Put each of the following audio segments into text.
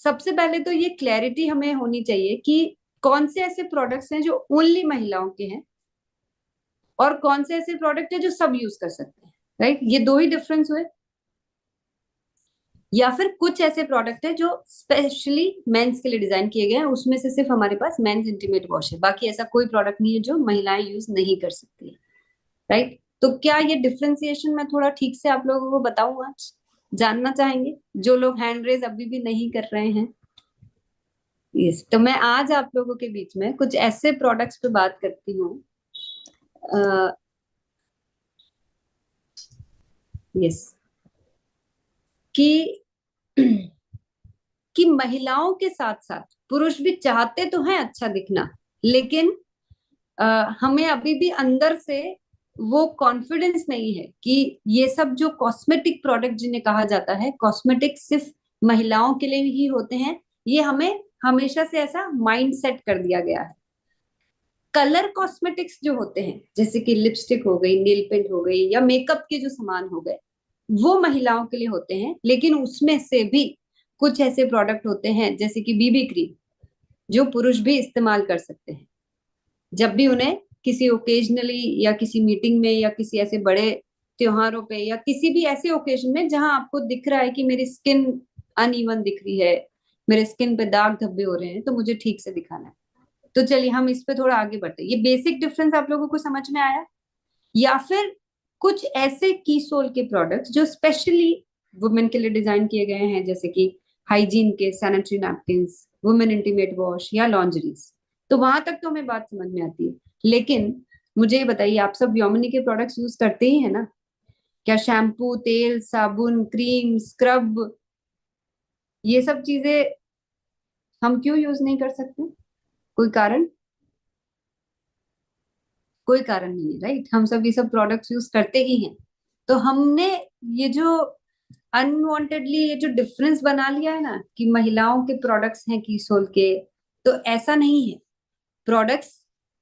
सबसे पहले तो ये क्लैरिटी हमें होनी चाहिए कि कौन से ऐसे प्रोडक्ट्स हैं जो ओनली महिलाओं के हैं और कौन से ऐसे प्रोडक्ट है जो सब यूज कर सकते हैं। राइट, ये दो ही डिफरेंस हुए। या फिर कुछ ऐसे प्रोडक्ट है जो स्पेशली मेंस के लिए डिजाइन किए गए हैं, उसमें से सिर्फ हमारे पास मेंस इंटीमेट वॉश है, बाकी ऐसा कोई प्रोडक्ट नहीं है जो महिलाएं यूज नहीं कर सकती है। राइट, तो क्या ये डिफ्रेंसिएशन मैं थोड़ा ठीक से आप लोगों को बताऊं आज? जानना चाहेंगे जो लोग हैंड रेज अभी भी नहीं कर रहे हैं? यस, तो मैं आज आप लोगों के बीच में कुछ ऐसे प्रोडक्ट्स पे बात करती हूँ। यस, कि कि महिलाओं के साथ साथ पुरुष भी चाहते तो हैं अच्छा दिखना, लेकिन हमें अभी भी अंदर से वो कॉन्फिडेंस नहीं है कि ये सब जो कॉस्मेटिक प्रोडक्ट जिन्हें कहा जाता है, कॉस्मेटिक सिर्फ महिलाओं के लिए ही होते हैं, ये हमें हमेशा से ऐसा माइंड सेट कर दिया गया है। कलर कॉस्मेटिक्स जो होते हैं, जैसे कि लिपस्टिक हो गई, नेल पेंट हो गई, या मेकअप के जो सामान हो गए, वो महिलाओं के लिए होते हैं, लेकिन उसमें से भी कुछ ऐसे प्रोडक्ट होते हैं जैसे कि बीबी क्रीम, जो पुरुष भी इस्तेमाल कर सकते हैं जब भी उन्हें किसी ओकेजनली या किसी मीटिंग में या किसी ऐसे बड़े त्योहारों पे या किसी भी ऐसे ओकेजन में जहां आपको दिख रहा है कि मेरी स्किन अनइवन दिख रही है, मेरे स्किन पे दाग धब्बे हो रहे हैं, तो मुझे ठीक से दिखाना है। तो चलिए हम इस पे थोड़ा आगे बढ़ते हैं। ये बेसिक डिफरेंस आप लोगों को समझ में आया? या फिर कुछ ऐसे की सोल के प्रोडक्ट्स जो स्पेशली वुमेन के लिए डिजाइन किए गए हैं, जैसे कि हाइजीन के sanitary napkins, women intimate wash या लॉन्जरीज, तो वहां तक तो हमें बात समझ में आती है। लेकिन मुझे ये बताइए, आप सब व्योमिनी के प्रोडक्ट्स यूज करते ही है ना? क्या शैम्पू, तेल, साबुन, क्रीम, स्क्रब, ये सब चीजें हम क्यों यूज नहीं कर सकते? कोई कारण? कोई कारण नहीं है, राइट? हम सब ये सब प्रोडक्ट्स यूज करते ही हैं। तो हमने ये जो अनवांटेडली ये जो डिफरेंस बना लिया है ना कि महिलाओं के प्रोडक्ट्स हैं कीसोल के, तो ऐसा नहीं है। प्रोडक्ट्स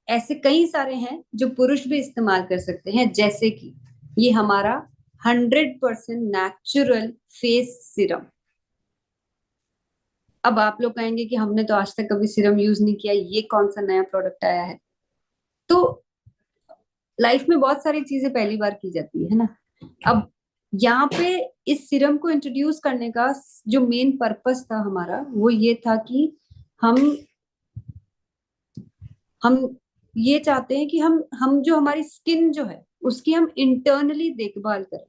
ऐसे कई सारे हैं जो पुरुष भी इस्तेमाल कर सकते हैं, जैसे कि ये हमारा 100% नेचुरल फेस सिरम। अब आप लोग कहेंगे कि हमने तो आज तक कभी सिरम यूज नहीं किया, ये कौन सा नया प्रोडक्ट आया है? तो लाइफ में बहुत सारी चीजें पहली बार की जाती है ना। अब यहाँ पे इस सिरम को इंट्रोड्यूस करने का जो मेन पर्पस था हमारा, वो ये था कि हम हम ये चाहते हैं कि हम जो हमारी स्किन जो है उसकी हम इंटरनली देखभाल करें।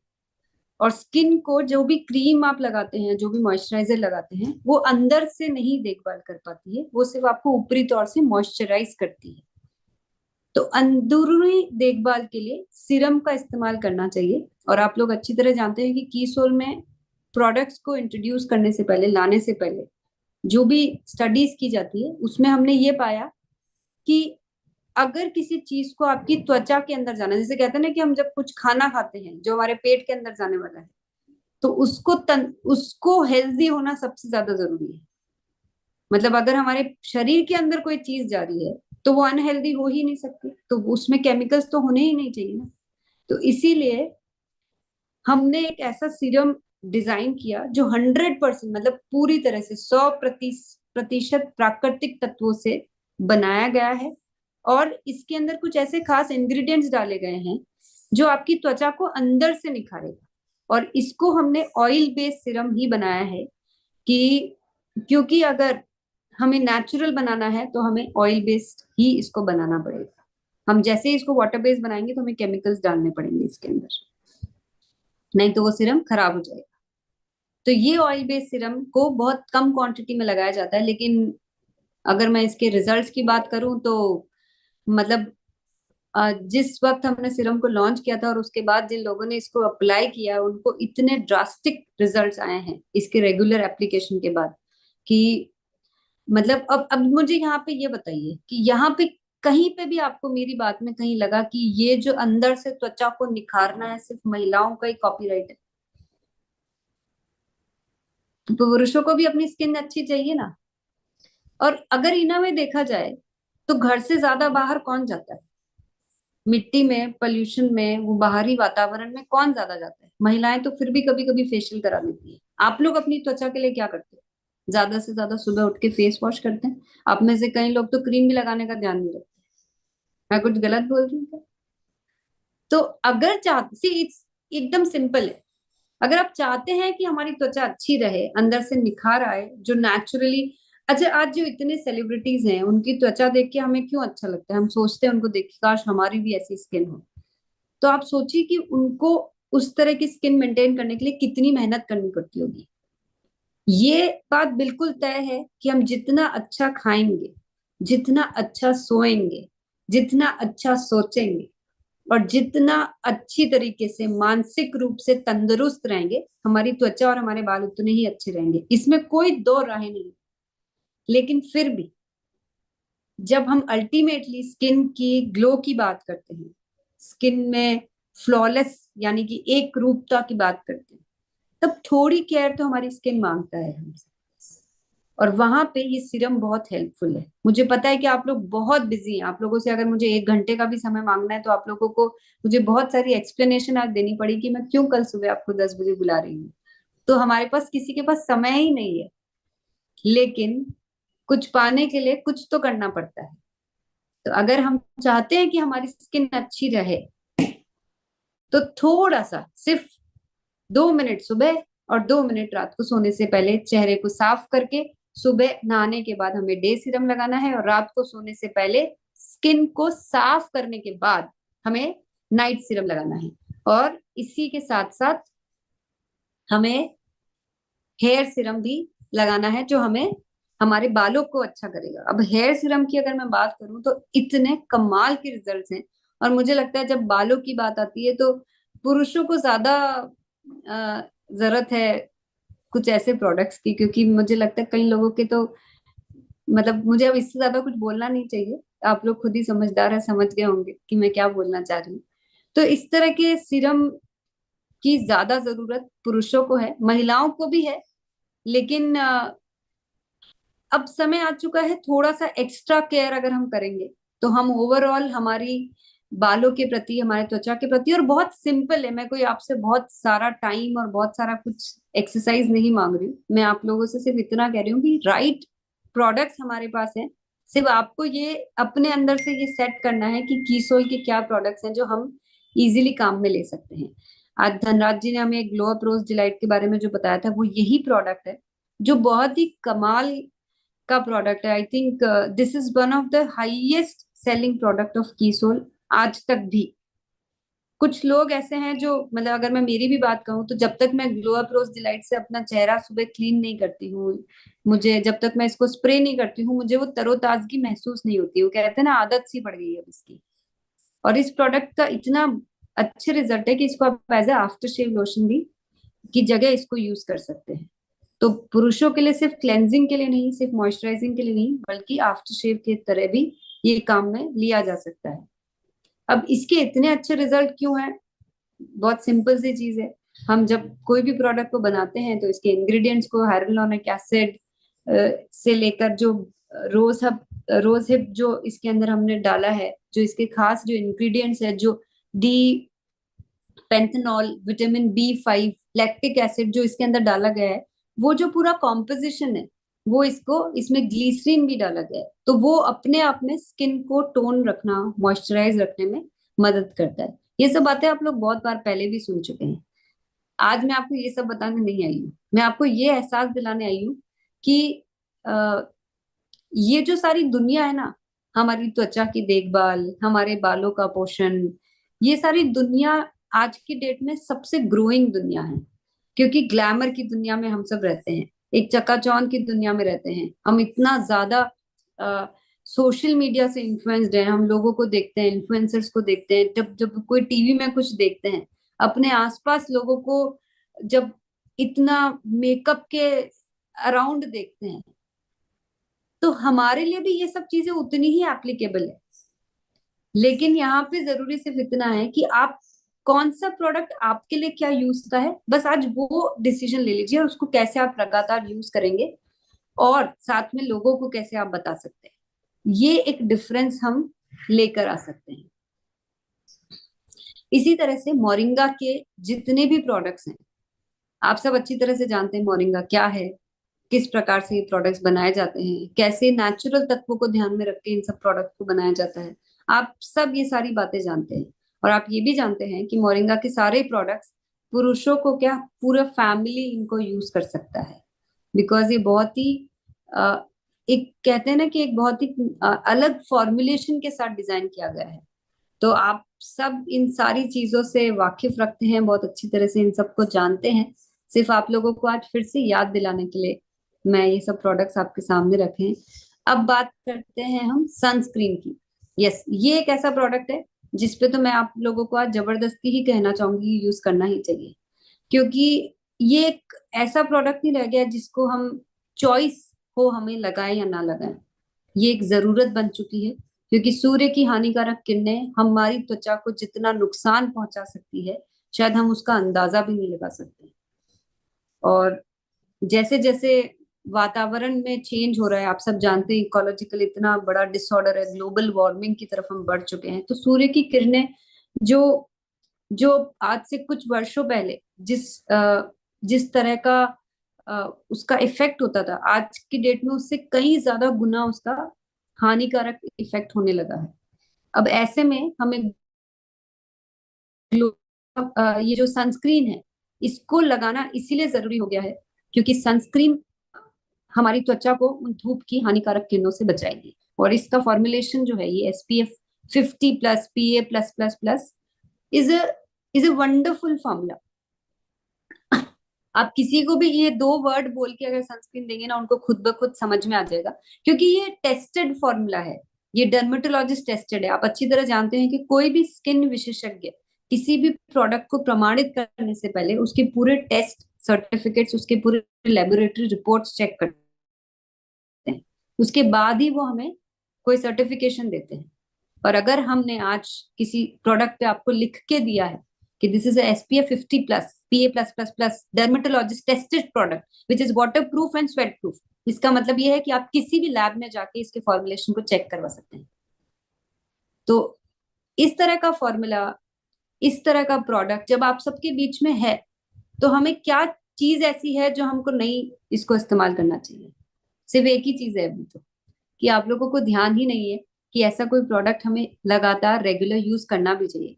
और स्किन को जो भी क्रीम आप लगाते हैं, जो भी मॉइस्चराइजर लगाते हैं, वो अंदर से नहीं देखभाल कर पाती है, वो सिर्फ आपको ऊपरी तौर से मॉइस्चराइज करती है। तो अंदरूनी देखभाल के लिए सीरम का इस्तेमाल करना चाहिए। और आप लोग अच्छी तरह जानते हैं कि कीसोल में प्रोडक्ट्स को इंट्रोड्यूस करने से पहले, लाने से पहले जो भी स्टडीज की जाती है, उसमें हमने ये पाया कि अगर किसी चीज को आपकी त्वचा के अंदर जाना, जैसे कहते हैं ना कि हम जब कुछ खाना खाते हैं जो हमारे पेट के अंदर जाने वाला है, तो उसको हेल्दी होना सबसे ज्यादा जरूरी है। मतलब अगर हमारे शरीर के अंदर कोई चीज जा रही है तो वो अनहेल्दी हो ही नहीं सकती, तो उसमें केमिकल्स तो होने ही नहीं चाहिए ना। तो इसीलिए हमने एक ऐसा सीरम डिजाइन किया जो 100%, मतलब पूरी तरह से 100% प्राकृतिक तत्वों से बनाया गया है। और इसके अंदर कुछ ऐसे खास इंग्रेडिएंट्स डाले गए हैं जो आपकी त्वचा को अंदर से निखारेगा। और इसको हमने ऑयल बेस्ड सीरम ही बनाया है कि क्योंकि अगर हमें नेचुरल बनाना है तो हमें ऑयल बेस्ड ही इसको बनाना पड़ेगा। हम जैसे ही इसको वाटर बेस्ड बनाएंगे तो हमें केमिकल्स डालने पड़ेंगे इसके अंदर, नहीं तो वो सीरम खराब हो जाएगा। तो ये ऑयल बेस्ड सीरम को बहुत कम क्वांटिटी में लगाया जाता है, लेकिन अगर मैं इसके रिजल्ट्स की बात करूं तो मतलब जिस वक्त हमने सीरम को लॉन्च किया था और उसके बाद जिन लोगों ने इसको अप्लाई किया, उनको इतने ड्रास्टिक रिजल्ट्स आए हैं इसके रेगुलर एप्लीकेशन के बाद कि मतलब अब मुझे यहाँ पे ये बताइए कि यहाँ पे कहीं पे भी आपको मेरी बात में कहीं लगा कि ये जो अंदर से त्वचा को निखारना है सिर्फ महिलाओं का ही कॉपीराइट है? तो पुरुषों को भी अपनी स्किन अच्छी चाहिए ना। और अगर इना में देखा जाए तो घर से ज्यादा बाहर कौन जाता है? मिट्टी में, पोल्यूशन में, वो बाहरी वातावरण में कौन ज्यादा जाता है? महिलाएं तो फिर भी कभी कभी फेशियल करा लेती है। आप लोग अपनी त्वचा के लिए क्या करते हो? ज्यादा से ज्यादा सुबह उठ के फेस वॉश करते हैं। आप में से कई लोग तो क्रीम भी लगाने का ध्यान नहीं रखते। मैं कुछ गलत बोल रही हूँ क्या? तो अगर चाहते सी इट्स एकदम सिंपल है। अगर आप चाहते हैं कि हमारी त्वचा अच्छी रहे, अंदर से निखार आए जो नेचुरली। अच्छा, आज जो इतने सेलिब्रिटीज हैं उनकी त्वचा देख के हमें क्यों अच्छा लगता है, हम सोचते हैं उनको देख के काश हमारी भी ऐसी स्किन हो। तो आप सोचिए कि उनको उस तरह की स्किन मेंटेन करने के लिए कितनी मेहनत करनी पड़ती होगी। ये बात बिल्कुल तय है कि हम जितना अच्छा खाएंगे, जितना अच्छा सोएंगे, जितना अच्छा सोचेंगे, और जितना अच्छी तरीके से मानसिक रूप से तंदुरुस्त रहेंगे, हमारी त्वचा और हमारे बाल उतने ही अच्छे रहेंगे। इसमें कोई दो राय नहीं। लेकिन फिर भी जब हम अल्टीमेटली स्किन की ग्लो की बात करते हैं, स्किन में फ्लॉलेस यानी कि एक रूपता की बात करते हैं, तब थोड़ी केयर तो हमारी स्किन मांगता है हमसे। और वहां पे ये सीरम बहुत हेल्पफुल है। मुझे पता है कि आप लोग बहुत बिजी हैं, आप लोगों से अगर मुझे 1 घंटे का भी समय मांगना है तो आप लोगों को मुझे बहुत सारी एक्सप्लेनेशन आज देनी पड़ी कि मैं क्यों कल सुबह आपको 10 बजे बुला रही हूँ। तो हमारे पास किसी के पास समय ही नहीं है। लेकिन कुछ पाने के लिए कुछ तो करना पड़ता है। तो अगर हम चाहते हैं कि हमारी स्किन अच्छी रहे, तो थोड़ा सा सिर्फ 2 मिनट सुबह और 2 मिनट रात को सोने से पहले चेहरे को साफ करके, सुबह नहाने के बाद हमें डे सीरम लगाना है, और रात को सोने से पहले स्किन को साफ करने के बाद हमें नाइट सीरम लगाना है। और इसी के साथ साथ हमें हेयर सीरम भी लगाना है जो हमें हमारे बालों को अच्छा करेगा। अब हेयर सीरम की अगर मैं बात करूं तो इतने कमाल के रिजल्ट्स हैं। और मुझे लगता है जब बालों की बात आती है तो पुरुषों को ज्यादा जरूरत है कुछ ऐसे प्रोडक्ट्स की, क्योंकि मुझे लगता है कई लोगों के तो मतलब, मुझे अब इससे ज्यादा कुछ बोलना नहीं चाहिए। आप लोग खुद ही समझदार है, समझ गए होंगे कि मैं क्या बोलना चाह रही हूँ। तो इस तरह के सीरम की ज्यादा जरूरत पुरुषों को है, महिलाओं को भी है। लेकिन अब समय आ चुका है थोड़ा सा एक्स्ट्रा केयर अगर हम करेंगे तो हम ओवरऑल हमारी बालों के प्रति, हमारे त्वचा के प्रति, और बहुत सिंपल है, मैं कोई आपसे बहुत सारा टाइम और बहुत सारा कुछ एक्सरसाइज नहीं मांग रही हूँ। मैं आप लोगों से सिर्फ इतना कह रही हूँ कि राइट प्रोडक्ट्स हमारे पास है। सिर्फ आपको ये अपने अंदर से ये सेट करना है कि कीसोल के क्या प्रोडक्ट्स हैं जो हम इजीली काम में ले सकते हैं। आज धनराज जी ने हमें ग्लो अप रोज डिलाइट के बारे में जो बताया था वो यही प्रोडक्ट है, जो बहुत ही कमाल का प्रोडक्ट है। I think this is one of the highest selling product of कीसोल आज तक भी। कुछ लोग ऐसे हैं जो, मतलब अगर मैं मेरी भी बात कहूँ तो जब तक मैं ग्लो अप रोज डिलाइट से अपना चेहरा सुबह क्लीन नहीं करती हूँ, मुझे जब तक मैं इसको स्प्रे नहीं करती हूँ, मुझे वो तरोताजगी महसूस नहीं होती। वो कहते हैं ना, आदत सी पड़ गई है अब इसकी। और इस प्रोडक्ट का इतना अच्छे रिजल्ट है कि इसको आप as a after shave lotion भी की जगह इसको यूज कर सकते हैं। तो पुरुषों के लिए सिर्फ क्लेंजिंग के लिए नहीं, सिर्फ मॉइस्चराइजिंग के लिए नहीं, बल्कि आफ्टर शेव की तरह भी ये काम में लिया जा सकता है। अब इसके इतने अच्छे रिजल्ट क्यों हैं? बहुत सिंपल सी चीज है। हम जब कोई भी प्रोडक्ट को बनाते हैं तो इसके इंग्रेडिएंट्स को हाइलुरोनिक एसिड से लेकर जो रोज हिप जो इसके अंदर हमने डाला है, जो इसके खास जो इंग्रेडिएंट्स है, जो D panthenol, vitamin B5, lactic acid जो इसके अंदर डाला गया है, वो जो पूरा कॉम्पोजिशन है, वो इसको इसमें ग्लिसरीन भी डाला गया है, तो वो अपने आप में स्किन को टोन रखना, मॉइस्चराइज रखने में मदद करता है। ये सब बातें आप लोग बहुत बार पहले भी सुन चुके हैं। आज मैं आपको ये सब बताने नहीं आई हूँ, मैं आपको ये एहसास दिलाने आई हूँ कि आ, ये जो सारी दुनिया है ना, हमारी त्वचा की देखभाल, हमारे बालों का पोषण, ये सारी दुनिया आज की डेट में सबसे ग्रोइंग दुनिया है। क्योंकि ग्लैमर की दुनिया में हम सब रहते हैं, एक चकाचौंध की दुनिया में रहते हैं, हम इतना ज्यादा सोशल मीडिया से इन्फ्लुएंस्ड हैं, हम लोगों को देखते हैं, इन्फ्लुएंसर्स को देखते हैं, जब जब कोई टीवी में कुछ देखते हैं, अपने आसपास लोगों को जब इतना मेकअप के अराउंड देखते हैं, तो हमारे लिए भी ये सब चीजें उतनी ही एप्लीकेबल है। लेकिन यहाँ पे जरूरी सिर्फ इतना है कि आप कौन सा प्रोडक्ट आपके लिए क्या यूज का है, बस आज वो डिसीजन ले लीजिए, और उसको कैसे आप लगातार यूज करेंगे और साथ में लोगों को कैसे आप बता सकते हैं, ये एक डिफरेंस हम लेकर आ सकते हैं। इसी तरह से मोरिंगा के जितने भी प्रोडक्ट्स हैं, आप सब अच्छी तरह से जानते हैं मोरिंगा क्या है, किस प्रकार से ये प्रोडक्ट्स बनाए जाते हैं, कैसे नेचुरल तत्वों को ध्यान में रख के इन सब प्रोडक्ट को बनाया जाता है, आप सब ये सारी बातें जानते हैं। और आप ये भी जानते हैं कि मोरिंगा के सारे प्रोडक्ट्स पुरुषों को क्या, पूरा फैमिली इनको यूज कर सकता है। बिकॉज ये बहुत ही अ, एक कहते हैं ना कि एक बहुत ही अलग फॉर्मुलेशन के साथ डिजाइन किया गया है। तो आप सब इन सारी चीजों से वाकिफ रखते हैं, बहुत अच्छी तरह से इन सबको जानते हैं। सिर्फ आप लोगों को आज फिर से याद दिलाने के लिए मैं ये सब प्रोडक्ट्स आपके सामने रखे हैं। अब बात करते हैं हम सनस्क्रीन की। यस, ये एक ऐसा प्रोडक्ट है जिसपे तो मैं आप लोगों को आज जबरदस्ती ही कहना चाहूंगी, यूज करना ही चाहिए। क्योंकि ये एक ऐसा प्रोडक्ट नहीं रह गया जिसको हम चॉइस हो हमें लगाएं या ना लगाएं, ये एक जरूरत बन चुकी है। क्योंकि सूर्य की हानिकारक किरणें हमारी त्वचा को जितना नुकसान पहुंचा सकती है, शायद हम उसका अंदाजा भी नहीं लगा सकते। और जैसे जैसे वातावरण में चेंज हो रहा है, आप सब जानते हैं इकोलॉजिकल इतना बड़ा डिसऑर्डर है, ग्लोबल वार्मिंग की तरफ हम बढ़ चुके हैं। तो सूर्य की किरणें जो जो आज से कुछ वर्षों पहले जिस तरह का उसका इफेक्ट होता था, आज की डेट में उससे कई ज्यादा गुना उसका हानिकारक इफेक्ट होने लगा है। अब ऐसे में हमें ये जो सनस्क्रीन है इसको लगाना इसीलिए जरूरी हो गया है क्योंकि सनस्क्रीन हमारी त्वचा को उन धूप की हानिकारक किरणों से बचाएगी। और इसका फॉर्मुलेशन जो है ये SPF 50+ PA+++ is is a wonderful formula. आप किसी को भी ये 2 वर्ड बोल के अगर सनस्क्रीन देंगे ना, उनको खुद ब खुद समझ में आ जाएगा। क्योंकि ये टेस्टेड फॉर्मूला है, ये डर्मेटोलॉजिस्ट टेस्टेड है। आप अच्छी तरह जानते हैं कि कोई भी स्किन विशेषज्ञ किसी भी प्रोडक्ट को प्रमाणित करने से पहले उसके पूरे टेस्ट सर्टिफिकेट्स, उसके पूरे लेबोरेटरी रिपोर्ट्स चेक करते हैं, उसके बाद ही वो हमें कोई सर्टिफिकेशन देते हैं। और अगर हमने आज किसी प्रोडक्ट पे आपको लिख के दिया है कि this is SPF 50+ PA+++ dermatologist tested product which is water proof and sweat proof, इसका मतलब ये है कि आप किसी भी लैब में जाके इसके फॉर्मुलेशन को चेक करवा सकते हैं। तो इस तरह का फॉर्मूला, इस तरह का प्रोडक्ट जब आप सबके बीच में है, तो हमें क्या चीज ऐसी है जो हमको नहीं इसको इस्तेमाल करना चाहिए? सिर्फ एक ही चीज है अभी तो, कि आप लोगों को ध्यान ही नहीं है कि ऐसा कोई प्रोडक्ट हमें लगातार रेगुलर यूज करना भी चाहिए।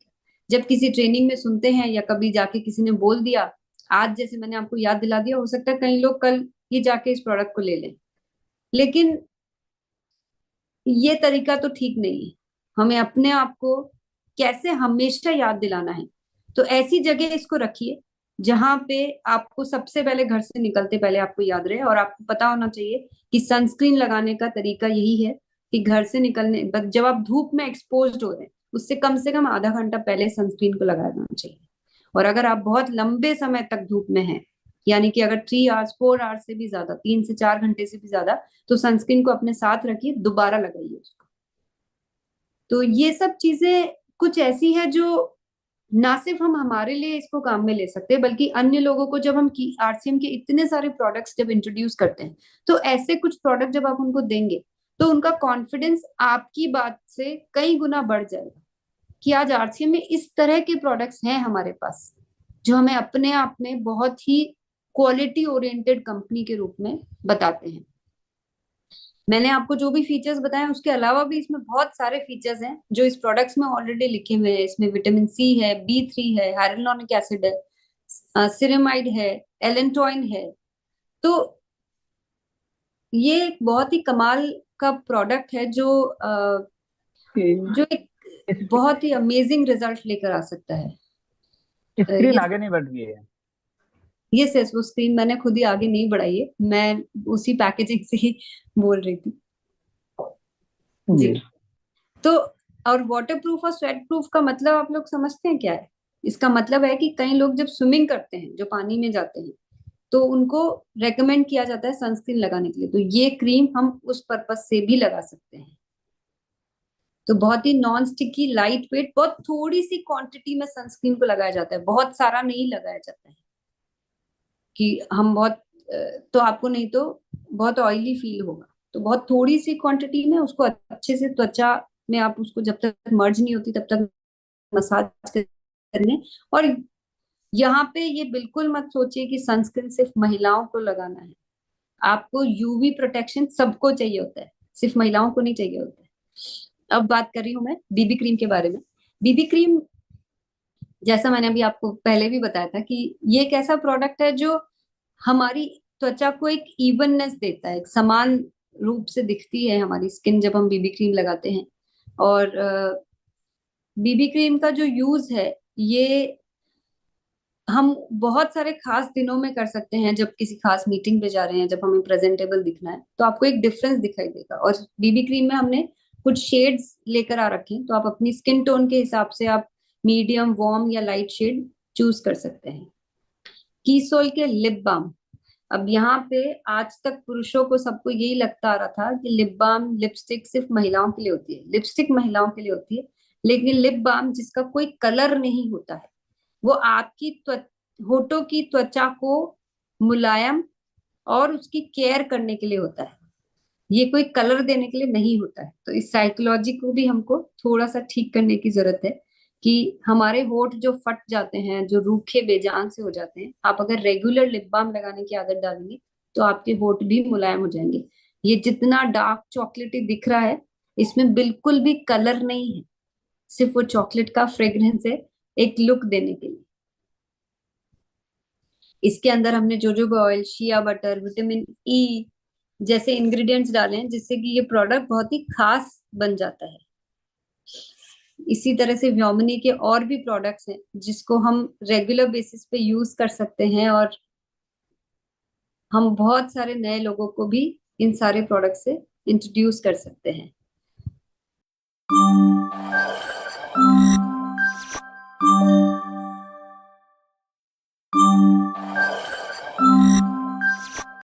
जब किसी ट्रेनिंग में सुनते हैं या कभी जाके किसी ने बोल दिया, आज जैसे मैंने आपको याद दिला दिया, हो सकता है कई लोग कल ही जाके इस प्रोडक्ट को ले लें, लेकिन ये तरीका तो ठीक नहीं है। हमें अपने आप को कैसे हमेशा याद दिलाना है, तो ऐसी जगह इसको रखिए जहां पे आपको सबसे पहले घर से निकलते पहले आपको याद रहे। और आपको पता होना चाहिए कि सनस्क्रीन लगाने का तरीका यही है कि घर से निकलने जब आप धूप में एक्सपोज हो रहे हैं, उससे कम से कम आधा घंटा पहले सनस्क्रीन को लगाना चाहिए। और अगर आप बहुत लंबे समय तक धूप में हैं, यानी कि अगर 3 आवर्स 4 आवर्स से भी ज्यादा, 3 से 4 घंटे से भी ज्यादा, तो सनस्क्रीन को अपने साथ रखिए, दोबारा लगाइए उसको। तो ये सब चीजें कुछ ऐसी है जो ना सिर्फ हम हमारे लिए इसको काम में ले सकते हैं, बल्कि अन्य लोगों को जब हम RCM के इतने सारे प्रोडक्ट्स जब इंट्रोड्यूस करते हैं, तो ऐसे कुछ प्रोडक्ट जब आप उनको देंगे तो उनका कॉन्फिडेंस आपकी बात से कई गुना बढ़ जाएगा कि आज RCM में इस तरह के प्रोडक्ट्स हैं हमारे पास जो हमें अपने आप में बहुत ही क्वालिटी ओरिएंटेड कंपनी के रूप में बताते हैं। मैंने आपको जो भी फीचर्स बताए उसके अलावा भी इसमें बहुत सारे फीचर्स हैं जो इस प्रोडक्ट्स में ऑलरेडी लिखे हुए हैं। इसमें विटामिन C है, B3 है, हाइलुरोनिक एसिड है, सिरेमाइड है, एलेंटोइन है। तो ये एक बहुत ही कमाल का प्रोडक्ट है जो एक बहुत ही अमेजिंग रिजल्ट लेकर आ सकता है। स्क्रीन ये आगे नहीं बढ़ रही है। ये सेस वो स्क्रीन मैंने खुद ही आगे नहीं बढ़ाई है, मैं उसी पैकेजिंग से ही बोल रही थी जी। जी। तो और वाटर प्रूफ और स्वेट प्रूफ का मतलब आप लोग समझते हैं क्या है? इसका मतलब है कि कई लोग जब स्विमिंग करते हैं, जो पानी में जाते हैं, तो उनको रेकमेंड किया जाता है सनस्क्रीन लगाने के लिए। तो ये क्रीम हम उस पर्पज से भी लगा सकते हैं। तो बहुत ही नॉन स्टिकी, लाइट वेट, बहुत थोड़ी सी क्वांटिटी में सनस्क्रीन को लगाया जाता है, बहुत सारा नहीं लगाया जाता है कि हम बहुत तो आपको नहीं तो बहुत ऑयली फील होगा। तो बहुत थोड़ी सी क्वांटिटी में उसको अच्छे से त्वचा में आप उसको जब तक मर्ज नहीं होती तब तक मसाज करने। और यहाँ पे ये बिल्कुल मत सोचिए कि सनस्क्रीन सिर्फ महिलाओं को लगाना है। आपको यूवी प्रोटेक्शन सबको चाहिए होता है, सिर्फ महिलाओं को नहीं चाहिए होता है। अब बात कर रही हूँ मैं बीबी क्रीम के बारे में। बीबी क्रीम, जैसा मैंने अभी आपको पहले भी बताया था कि ये एक ऐसा प्रोडक्ट है जो हमारी त्वचा को एक इवननेस देता है, एक समान रूप से दिखती है हमारी स्किन जब हम बीबी क्रीम लगाते हैं। और बीबी क्रीम का जो यूज है, ये हम बहुत सारे खास दिनों में कर सकते हैं। जब किसी खास मीटिंग पे जा रहे हैं, जब हमें प्रेजेंटेबल दिखना है, तो आपको एक डिफरेंस दिखाई देगा। और बीबी क्रीम में हमने कुछ शेड्स लेकर आ रखे हैं, तो आप अपनी स्किन टोन के हिसाब से आप मीडियम, वार्म या लाइट शेड चूज कर सकते हैं। कीसोल के लिप बाम। अब यहाँ पे आज तक पुरुषों को सबको यही लगता आ रहा था कि लिप बाम, लिपस्टिक सिर्फ महिलाओं के लिए होती है, लिपस्टिक महिलाओं के लिए होती है। लेकिन लिप बाम जिसका कोई कलर नहीं होता है, वो आपकी होठों की त्वचा को मुलायम और उसकी केयर करने के लिए होता है। ये कोई कलर देने के लिए नहीं होता है। तो इस साइकोलॉजी को भी हमको थोड़ा सा ठीक करने की जरूरत है कि हमारे होठ जो फट जाते हैं, जो रूखे बेजान से हो जाते हैं, आप अगर रेगुलर लिप बाम लगाने की आदत डालेंगे तो आपके होठ भी मुलायम हो जाएंगे। ये जितना डार्क चॉकलेटी दिख रहा है, इसमें बिल्कुल भी कलर नहीं है, सिर्फ वो चॉकलेट का फ्रेग्रेंस है, एक लुक देने के लिए। इसके अंदर हमने jojoba oil, shea butter, vitamin E जैसे इंग्रेडिएंट्स डाले हैं, जिससे कि ये प्रोडक्ट बहुत ही खास बन जाता है। इसी तरह से व्योमिनी के और भी प्रोडक्ट्स हैं जिसको हम रेगुलर बेसिस पे यूज कर सकते हैं, और हम बहुत सारे नए लोगों को भी इन सारे प्रोडक्ट से इंट्रोड्यूस कर सकते हैं।